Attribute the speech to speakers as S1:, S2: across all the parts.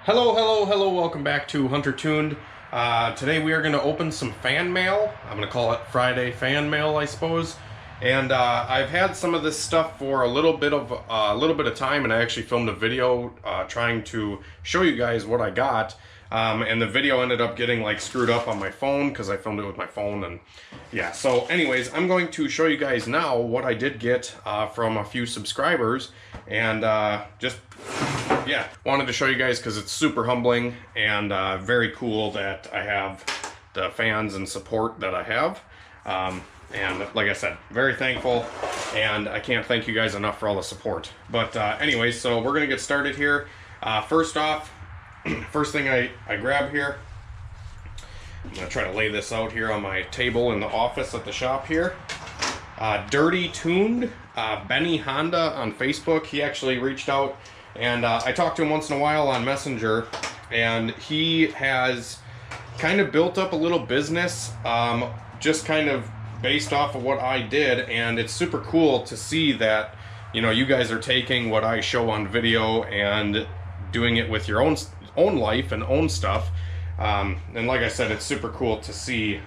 S1: Hello, welcome back to Hunter Tuned. Today we are going to open some fan mail. I'm going to call it Friday fan mail, I suppose. And I've had some of this stuff for a little bit of time, and I actually filmed a video trying to show you guys what I got. And the video ended up getting like screwed up on my phone because I filmed it with my phone, and yeah. So anyways, I'm going to show you guys now what I did get from a few subscribers, and yeah, wanted to show you guys because it's super humbling and very cool that I have the fans and support that I have. And like I said, very thankful, and I can't thank you guys enough for all the support. But anyways, so we're gonna get started here. First off, first thing I grab here, I'm gonna try to lay this out here on my table in the office at the shop here. Dirty Tuned, Benny Honda on Facebook. He actually reached out, and I talk to him once in a while on Messenger, and he has kind of built up a little business, just kind of based off of what I did, and it's super cool to see that, you know, you guys are taking what I show on video and doing it with your own life and own stuff. And like I said, it's super cool to see,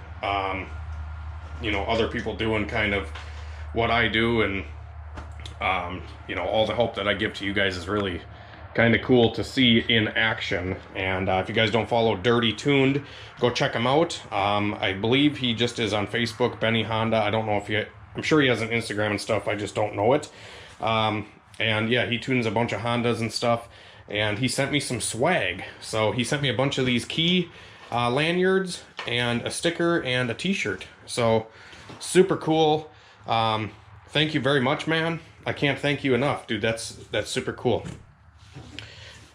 S1: you know, other people doing kind of what I do, and you know, all the help that I give to you guys is really kind of cool to see in action. And if you guys don't follow Dirty Tuned, go check him out. I believe he just is on Facebook, Benny Honda. I don't know if I'm sure he has an Instagram and stuff, I just don't know it. And yeah, he tunes a bunch of Hondas and stuff, and he sent me some swag. So he sent me a bunch of these key lanyards and a sticker and a t-shirt. So super cool. Thank you very much, man. I can't thank you enough, dude. That's super cool.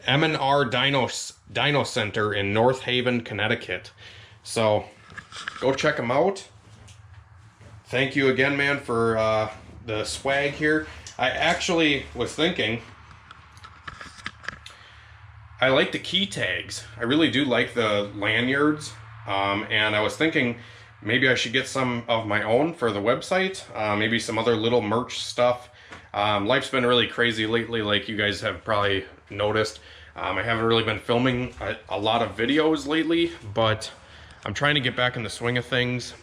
S1: M&R Dino Center in North Haven, Connecticut. So go check them out. Thank you again, man, for the swag here. I actually was thinking, I like the key tags. I really do like the lanyards. And I was thinking maybe I should get some of my own for the website. Maybe some other little merch stuff. Life's been really crazy lately, like you guys have probably noticed. I haven't really been filming a lot of videos lately, but I'm trying to get back in the swing of things.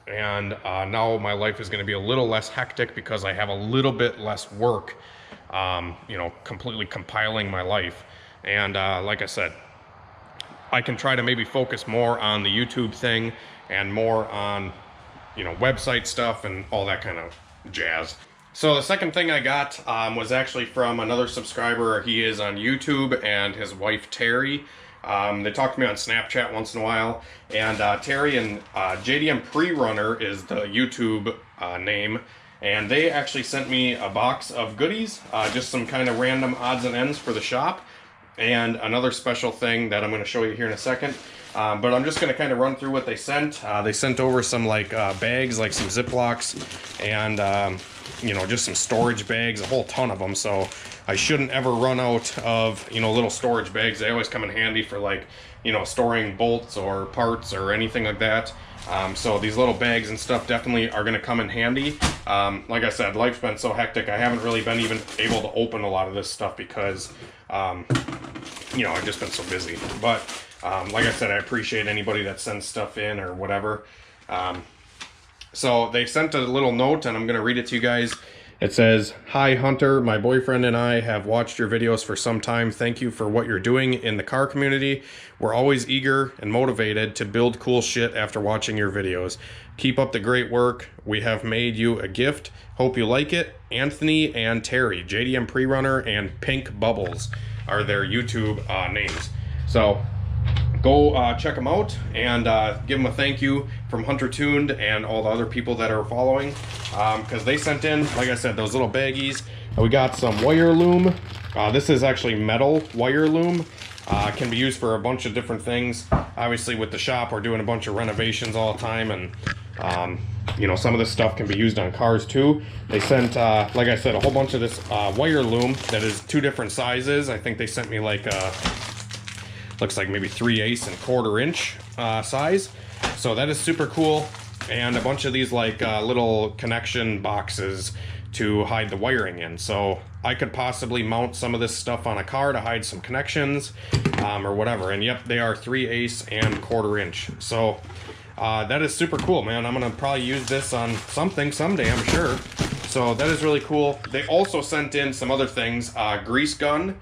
S1: And now my life is going to be a little less hectic because I have a little bit less work, you know, completely compiling my life. And like I said, I can try to maybe focus more on the YouTube thing and more on, you know, website stuff and all that kind of jazz. So the second thing I got was actually from another subscriber. He is on YouTube, and his wife Terry. They talk to me on Snapchat once in a while, and Terry and JDM Pre-Runner is the YouTube name, and they actually sent me a box of goodies, just some kind of random odds and ends for the shop, and another special thing that I'm going to show you here in a second. But I'm just going to kind of run through what they sent. They sent over some like bags, like some Ziplocs, and you know, just some storage bags, a whole ton of them. So I shouldn't ever run out of, you know, little storage bags. They always come in handy for, like, you know, storing bolts or parts or anything like that. So these little bags and stuff definitely are going to come in handy. Like I said, life's been so hectic, I haven't really been even able to open a lot of this stuff because, you know, I've just been so busy. But like I said, I appreciate anybody that sends stuff in or whatever. So they sent a little note, and I'm going to read it to you guys. It says, "Hi Hunter, my boyfriend and I have watched your videos for some time. Thank you for what you're doing in the car community. We're always eager and motivated to build cool shit after watching your videos. Keep up the great work. We have made you a gift. Hope you like it. Anthony and Terry, JDM Pre-Runner and Pink Bubbles are their YouTube names." So go check them out and give them a thank you from Hunter Tuned and all the other people that are following, because they sent in, like I said, those little baggies. We got some wire loom. This is actually metal wire loom. Can be used for a bunch of different things. Obviously with the shop, we're doing a bunch of renovations all the time, and you know, some of this stuff can be used on cars too. They sent, like I said, a whole bunch of this wire loom that is 2 different sizes. I think they sent me like looks like maybe 3/8 and 1/4 inch size. So that is super cool. And a bunch of these like little connection boxes to hide the wiring in. So I could possibly mount some of this stuff on a car to hide some connections, or whatever. And yep, they are 3/8 and 1/4 inch. So that is super cool, man. I'm gonna probably use this on something someday, I'm sure. So that is really cool. They also sent in some other things, grease gun,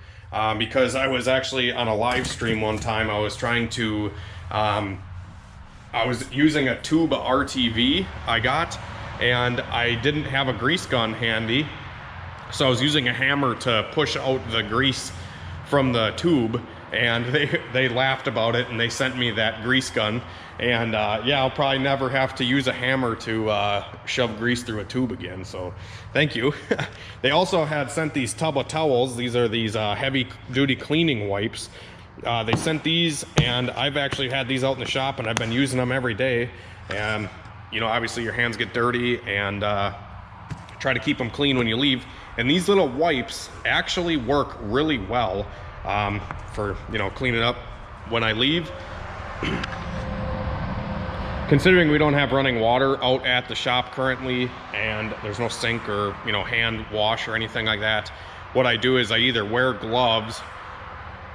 S1: because I was actually on a live stream one time. I was trying to, I was using a tube RTV I got, and I didn't have a grease gun handy. So I was using a hammer to push out the grease from the tube, and they laughed about it, and they sent me that grease gun. And yeah, I'll probably never have to use a hammer to shove grease through a tube again, so thank you. They also had sent these tub of towels. These are these heavy duty cleaning wipes. They sent these, and I've actually had these out in the shop, and I've been using them every day. And you know, obviously your hands get dirty, and try to keep them clean when you leave. And these little wipes actually work really well for, you know, cleaning up when I leave. Considering we don't have running water out at the shop currently, and there's no sink or, you know, hand wash or anything like that, what I do is I either wear gloves,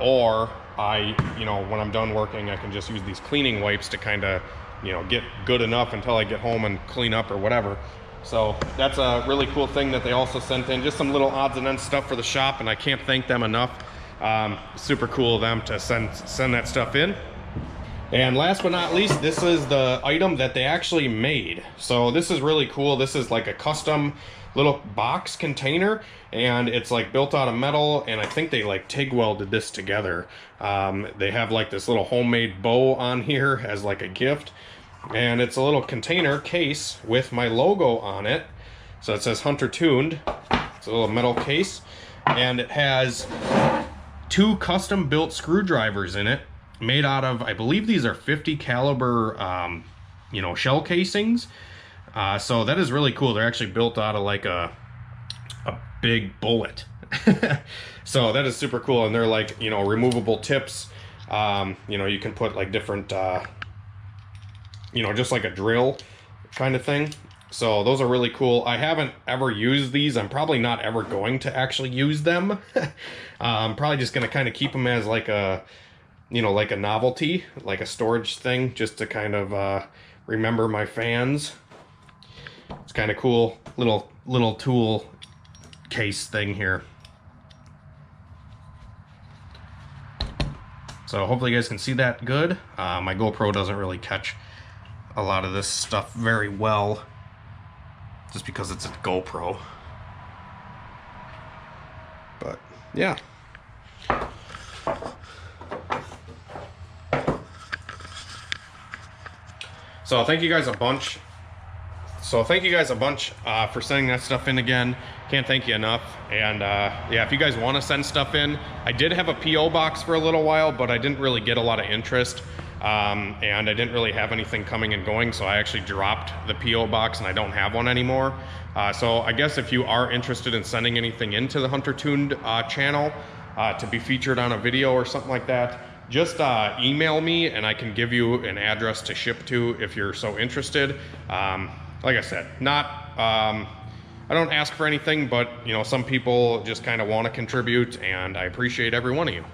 S1: or I, you know, when I'm done working, I can just use these cleaning wipes to kind of, you know, get good enough until I get home and clean up or whatever. So that's a really cool thing that they also sent in, just some little odds and ends stuff for the shop, and I can't thank them enough. Super cool of them to send that stuff in. And last but not least, this is the item that they actually made. So this is really cool. This is like a custom little box container, and it's like built out of metal, and I think they like TIG welded this together. They have like this little homemade bow on here as like a gift, and it's a little container case with my logo on it. So it says Hunter Tuned. It's a little metal case, and it has 2 custom built screwdrivers in it, made out of, I believe these are 50 caliber, you know, shell casings. So that is really cool. They're actually built out of like a big bullet. So that is super cool. And they're like, you know, removable tips. You know, you can put like different, you know, just like a drill kind of thing. So those are really cool. I haven't ever used these. I'm probably not ever going to actually use them. I'm probably just going to kind of keep them as like a, you know, like a novelty, like a storage thing, just to kind of remember my fans. It's kind of cool little tool case thing here. So hopefully you guys can see that good. My GoPro doesn't really catch a lot of this stuff very well, just because it's a GoPro. But yeah. So thank you guys a bunch. For sending that stuff in again. Can't thank you enough. And yeah, if you guys want to send stuff in, I did have a PO box for a little while, but I didn't really get a lot of interest. And I didn't really have anything coming and going, so I actually dropped the PO box, and I don't have one anymore. So I guess if you are interested in sending anything into the Hunter Tuned channel to be featured on a video or something like that, just email me, and I can give you an address to ship to if you're so interested. Like I said, I don't ask for anything, but you know, some people just kind of want to contribute, and I appreciate every one of you.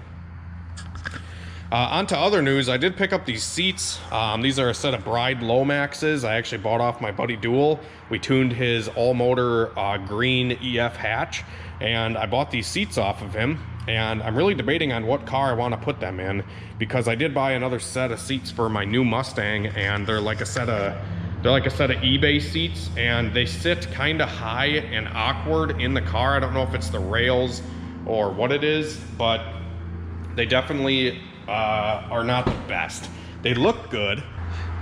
S1: On to other news, I did pick up these seats. These are a set of Bride Lomaxes I actually bought off my buddy Duel. We tuned his all-motor green EF hatch, and I bought these seats off of him. And I'm really debating on what car I want to put them in, because I did buy another set of seats for my new Mustang, and they're like a set of eBay seats, and they sit kind of high and awkward in the car. I don't know if it's the rails or what it is, but they definitely are not the best. They look good.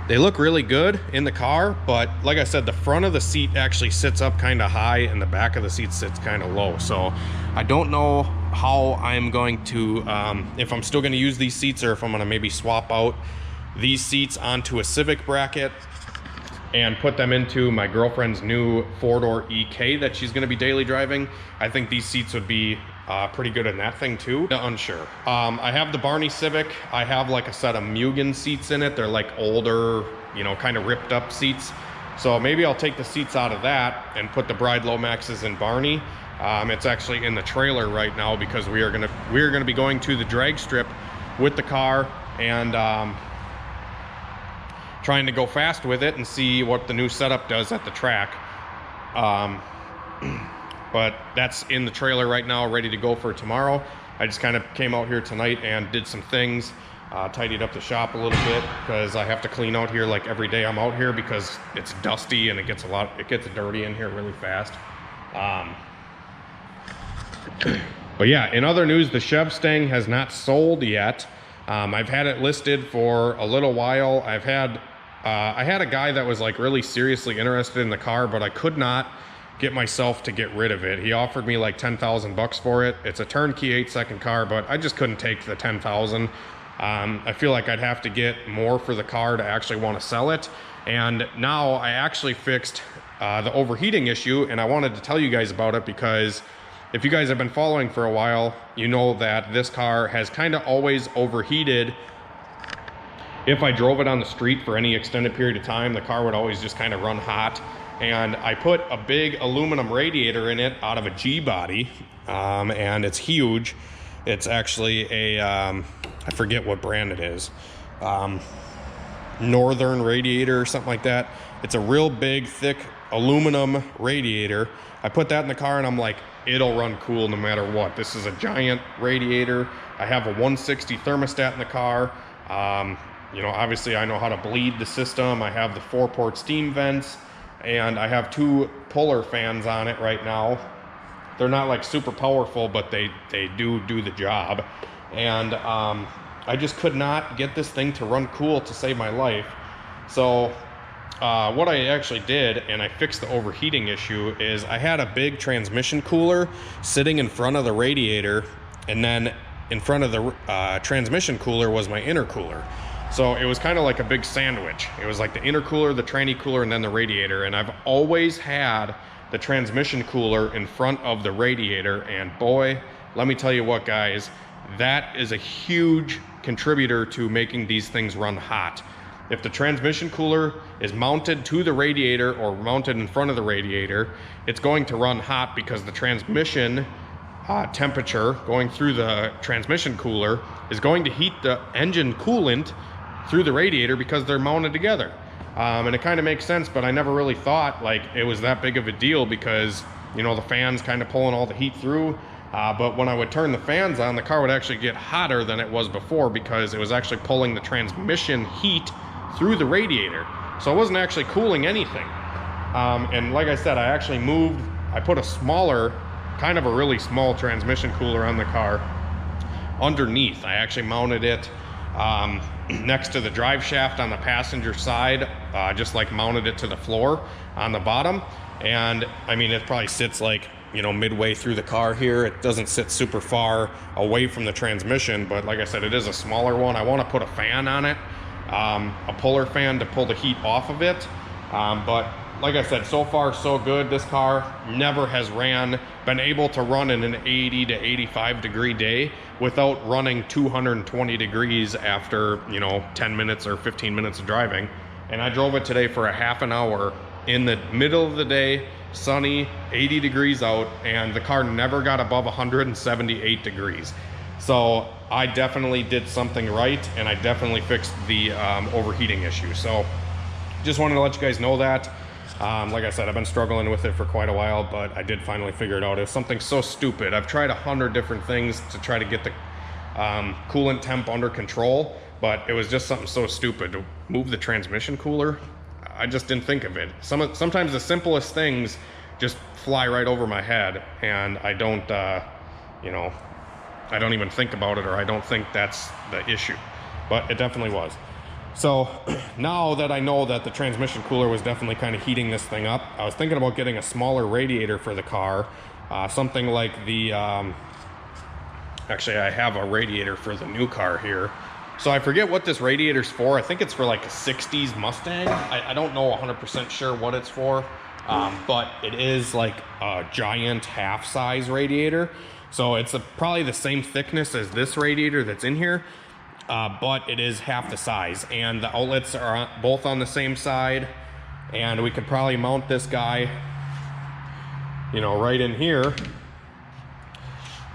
S1: They look really good in the car, but like I said, the front of the seat actually sits up kind of high, and the back of the seat sits kind of low. So I don't know how I'm going to, if I'm still going to use these seats, or if I'm going to maybe swap out these seats onto a Civic bracket and put them into my girlfriend's new 4-door EK that she's going to be daily driving. I think these seats would be pretty good in that thing too. Unsure. I have the Barney Civic. I have like a set of Mugen seats in it. They're like older, you know, kind of ripped up seats. So maybe I'll take the seats out of that and put the Bride Lomaxes in Barney. It's actually in the trailer right now because we are gonna be going to the drag strip with the car and trying to go fast with it and see what the new setup does at the track. But that's in the trailer right now, ready to go for tomorrow. I just kind of came out here tonight and did some things, tidied up the shop a little bit because I have to clean out here like every day I'm out here because it's dusty and it gets dirty in here really fast. But yeah, in other news, the Chevstang has not sold yet. I've had it listed for a little while. I had a guy that was like really seriously interested in the car, but I could not get myself to get rid of it. He offered me like 10,000 bucks for it. It's a turnkey 8-second car, but I just couldn't take the 10,000. I feel like I'd have to get more for the car to actually want to sell it. And now I actually fixed the overheating issue, and I wanted to tell you guys about it because if you guys have been following for a while, you know that this car has kind of always overheated. If I drove it on the street for any extended period of time, the car would always just kind of run hot. And I put a big aluminum radiator in it out of a G-body, and it's huge. It's actually a, I forget what brand it is, Northern radiator or something like that. It's a real big, thick aluminum radiator. I put that in the car and I'm like, it'll run cool no matter what. This is a giant radiator. I have a 160 thermostat in the car. You know, obviously I know how to bleed the system. I have the 4-port steam vents. And I have 2 puller fans on it right now. They're not like super powerful, but they do the job. And I just could not get this thing to run cool to save my life. So what I actually did, and I fixed the overheating issue, is I had a big transmission cooler sitting in front of the radiator, and then in front of the transmission cooler was my intercooler. So it was kind of like a big sandwich. It was like the intercooler, the tranny cooler, and then the radiator. And I've always had the transmission cooler in front of the radiator. And boy, let me tell you what, guys, that is a huge contributor to making these things run hot. If the transmission cooler is mounted to the radiator or mounted in front of the radiator, it's going to run hot because the transmission temperature going through the transmission cooler is going to heat the engine coolant through the radiator because they're mounted together. And it kind of makes sense, but I never really thought like it was that big of a deal because, you know, the fan's kind of pulling all the heat through. But when I would turn the fans on, the car would actually get hotter than it was before because it was actually pulling the transmission heat through the radiator. So it wasn't actually cooling anything. And like I said, I put a smaller, kind of a really small transmission cooler on the car underneath. I actually mounted it next to the drive shaft on the passenger side, just like mounted it to the floor on the bottom. And I mean, it probably sits like, you know, midway through the car here. It doesn't sit super far away from the transmission, but like I said, it is a smaller one. I want to put a fan on it, a puller fan to pull the heat off of it. But like I said, so far so good. This car never has been able to run in an 80 to 85 degree day without running 220 degrees after, you know, 10 minutes or 15 minutes of driving. And I drove it today for a half an hour in the middle of the day, sunny, 80 degrees out, and the car never got above 178 degrees. So I definitely did something right, and I definitely fixed the overheating issue. So just wanted to let you guys know that. Like I said, I've been struggling with it for quite a while, but I did finally figure it out. It was something so stupid. I've tried 100 different things to try to get the coolant temp under control, but it was just something so stupid. To move the transmission cooler, I just didn't think of it. Sometimes the simplest things just fly right over my head, and I don't, you know, I don't even think about it, or I don't think that's the issue, but it definitely was. So now that I know that the transmission cooler was definitely kind of heating this thing up, I was thinking about getting a smaller radiator for the car, something like the, actually I have a radiator for the new car here. So I forget what this radiator's for. I think it's for like a 60s Mustang. I don't know 100% sure what it's for, but it is like a giant half-size radiator. So it's probably the same thickness as this radiator that's in here, but it is half the size. And the outlets are both on the same side. And we could probably mount this guy, you know, right in here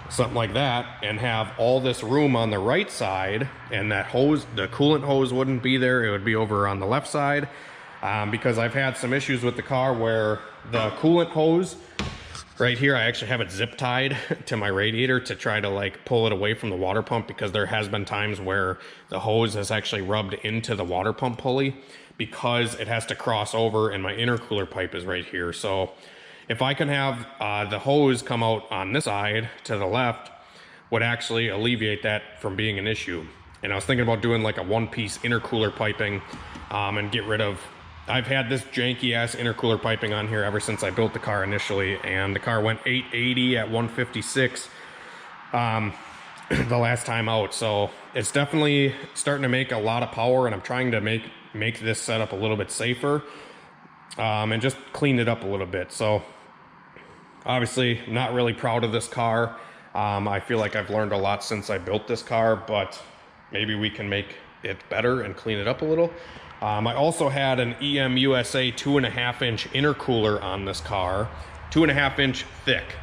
S1: something like that, and have all this room on the right side, and that hose, the coolant hose, wouldn't be there. It would be over on the left side, because I've had some issues with the car where the coolant hose right here, I actually have it zip tied to my radiator to try to like pull it away from the water pump, because there has been times where the hose has actually rubbed into the water pump pulley because it has to cross over, and my intercooler pipe is right here. So if I can have the hose come out on this side to the left, would actually alleviate that from being an issue. And I was thinking about doing like a one-piece intercooler piping, and get rid of, I've had this janky ass intercooler piping on here ever since I built the car initially, and the car went 880 at 156 the last time out. So it's definitely starting to make a lot of power, and I'm trying to make this setup a little bit safer, and just clean it up a little bit. So obviously not really proud of this car. I feel like I've learned a lot since I built this car, but maybe we can make it better and clean it up a little. I also had an EM USA 2.5-inch intercooler on this car, 2.5-inch thick.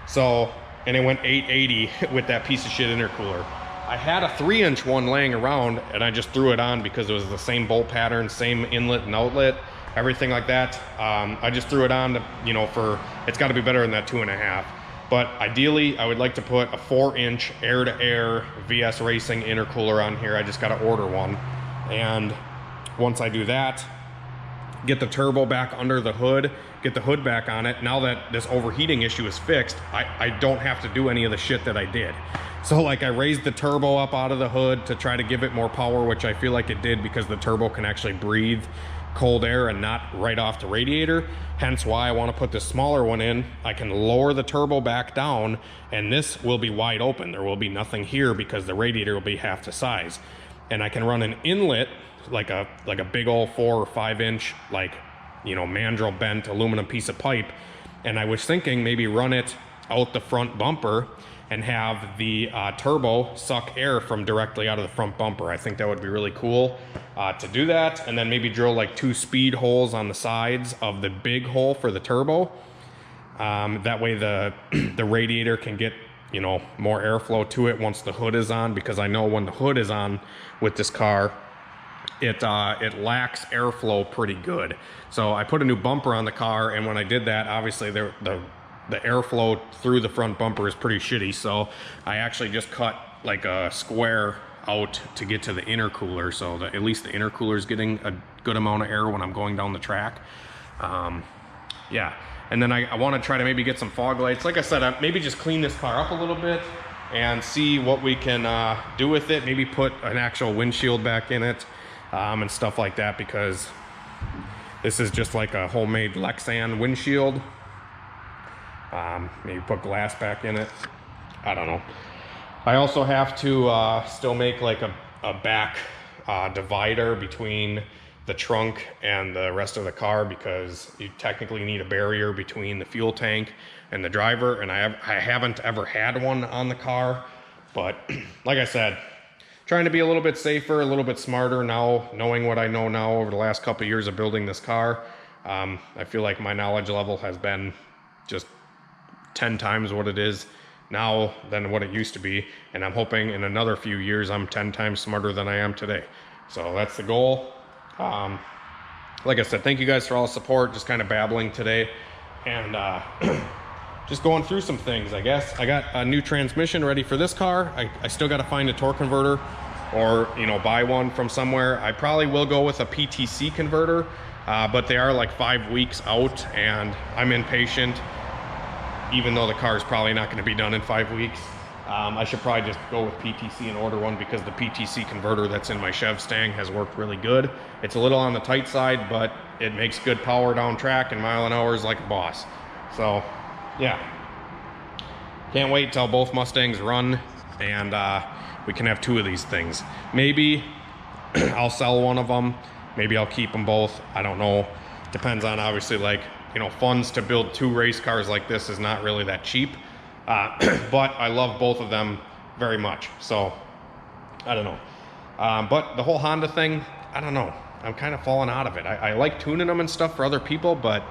S1: So, and it went 880 with that piece of shit intercooler. I had a 3-inch one laying around, and I just threw it on because it was the same bolt pattern, same inlet and outlet, everything like that. I just threw it on to, you know, for, it's got to be better than that 2.5. But ideally, I would like to put a 4-inch air-to-air VS Racing intercooler on here. I just got to order one. And once I do that, get the turbo back under the hood, get the hood back on it. Now that this overheating issue is fixed, I don't have to do any of the shit that I did. So like I raised the turbo up out of the hood to try to give it more power, which I feel like it did because the turbo can actually breathe cold air and not right off the radiator. Hence why I want to put this smaller one in. I can lower the turbo back down, and this will be wide open. There will be nothing here because the radiator will be half the size. And I can run an inlet, like a big old 4 or 5-inch, like, you know, mandrel bent aluminum piece of pipe. And I was thinking maybe run it out the front bumper and have the turbo suck air from directly out of the front bumper. I think that would be really cool to do that. And then maybe drill like 2 speed holes on the sides of the big hole for the turbo. That way the radiator can get, you know, more airflow to it once the hood is on, because I know when the hood is on with this car, it lacks airflow pretty good. So I put a new bumper on the car, and when I did that, obviously the airflow through the front bumper is pretty shitty. So I actually just cut like a square out to get to the intercooler, so that at least the intercooler is getting a good amount of air when I'm going down the track. Yeah, and then I want to try to maybe get some fog lights. Like I said, maybe just clean this car up a little bit and see what we can do with it. Maybe put an actual windshield back in it, and stuff like that, because this is just like a homemade Lexan windshield. Maybe put glass back in it. I don't know. I also have to still make like a back divider between the trunk and the rest of the car, because you technically need a barrier between the fuel tank and the driver, and I haven't ever had one on the car. But like I said, trying to be a little bit safer, a little bit smarter now, knowing what I know now over the last couple of years of building this car. I feel like my knowledge level has been just 10 times what it is now than what it used to be, and I'm hoping in another few years I'm 10 times smarter than I am today. So that's the goal. Like I said, thank you guys for all the support. Just kind of babbling today, and just going through some things, I guess. I got a new transmission ready for this car. I still got to find a torque converter, or, you know, buy one from somewhere. I probably will go with a PTC converter, but they are like 5 weeks out, and I'm impatient. Even though the car is probably not going to be done in 5 weeks, I should probably just go with PTC and order one, because the PTC converter that's in my Chevstang has worked really good. It's a little on the tight side, but it makes good power down track, and mile an hour is like a boss. So yeah, can't wait till both Mustangs run, and we can have 2 of these things. Maybe I'll sell one of them, maybe I'll keep them both. I don't know. Depends on, obviously, like, you know, funds to build 2 race cars like this is not really that cheap. But I love both of them very much. So I don't know. But the whole Honda thing, I don't know. I'm kind of falling out of it. I like tuning them and stuff for other people, but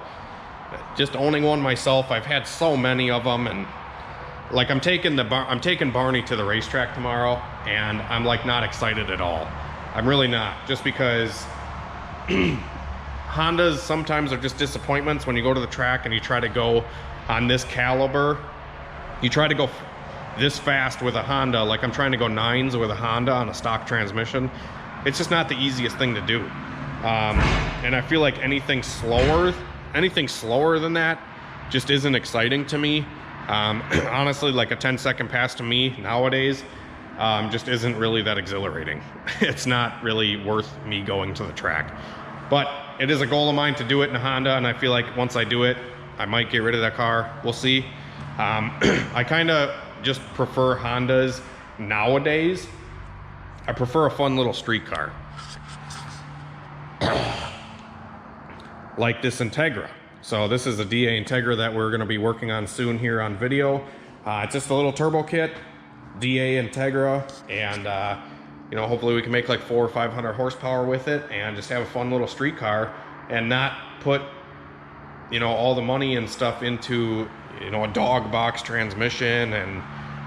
S1: just owning one myself, I've had so many of them, and like I'm taking Barney to the racetrack tomorrow, and I'm like not excited at all. I'm really not, just because Hondas sometimes are just disappointments when you go to the track and you try to go on this caliber. You try to go this fast with a Honda, like I'm trying to go 9s with a Honda on a stock transmission. It's just not the easiest thing to do. And I feel like anything slower than that just isn't exciting to me. Honestly, like a 10-second pass to me nowadays just isn't really that exhilarating. It's not really worth me going to the track. But it is a goal of mine to do it in a Honda, and I feel like once I do it, I might get rid of that car. We'll see. I kind of just prefer Hondas nowadays. I prefer a fun little street car. Like this Integra. So this is a DA Integra that we're going to be working on soon here on video. It's just a little turbo kit, DA Integra, and you know, hopefully we can make like 400 or 500 horsepower with it and just have a fun little street car and not put, you know, all the money and stuff into, you know, a dog box transmission and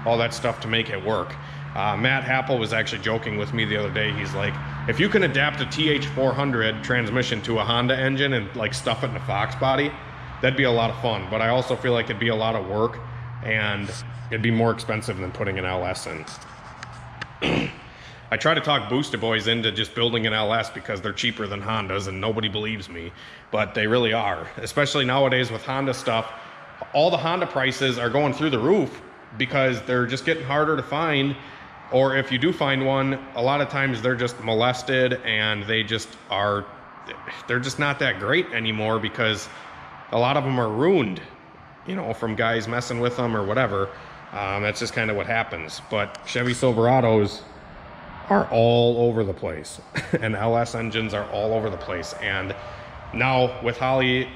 S1: all that stuff to make it work. Matt Happel was actually joking with me the other day. He's like, if you can adapt a TH400 transmission to a Honda engine and like stuff it in a Fox body, that'd be a lot of fun. But I also feel like it'd be a lot of work and it'd be more expensive than putting an LS in. I try to talk Boosted Boys into just building an LS because they're cheaper than Hondas, and nobody believes me, but they really are. Especially nowadays with Honda stuff, all the Honda prices are going through the roof because they're just getting harder to find. Or if you do find one, a lot of times they're just molested and they're just not that great anymore because a lot of them are ruined, you know, from guys messing with them or whatever. That's just kind of what happens. But Chevy Silverados are all over the place and LS engines are all over the place. And now with Holly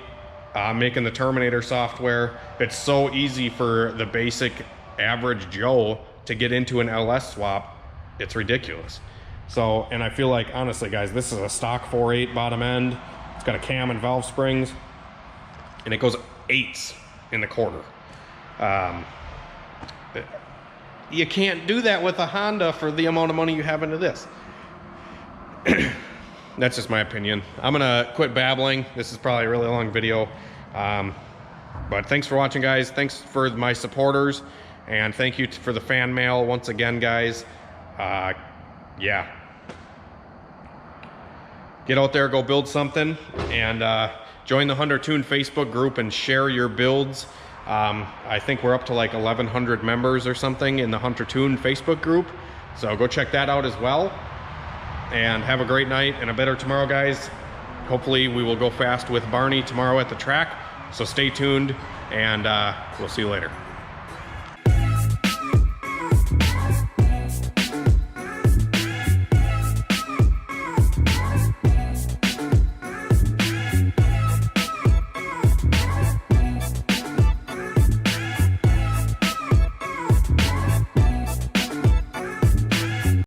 S1: making the Terminator software, it's so easy for the basic average Joe to get into an LS swap. It's ridiculous. So, and I feel like, honestly guys, this is a stock 4.8 bottom end. It's got a cam and valve springs, and it goes 8s in the quarter. You can't do that with a Honda for the amount of money you have into this. That's just my opinion. I'm gonna quit babbling. This is probably a really long video. But thanks for watching, guys. Thanks for my supporters. And thank you for the fan mail once again, guys. Yeah. Get out there, go build something, and join the Hunter Tune Facebook group and share your builds. I think we're up to like 1,100 members or something in the Hunter Tune Facebook group. So go check that out as well. And have a great night and a better tomorrow, guys. Hopefully we will go fast with Barney tomorrow at the track. So stay tuned, and we'll see you later.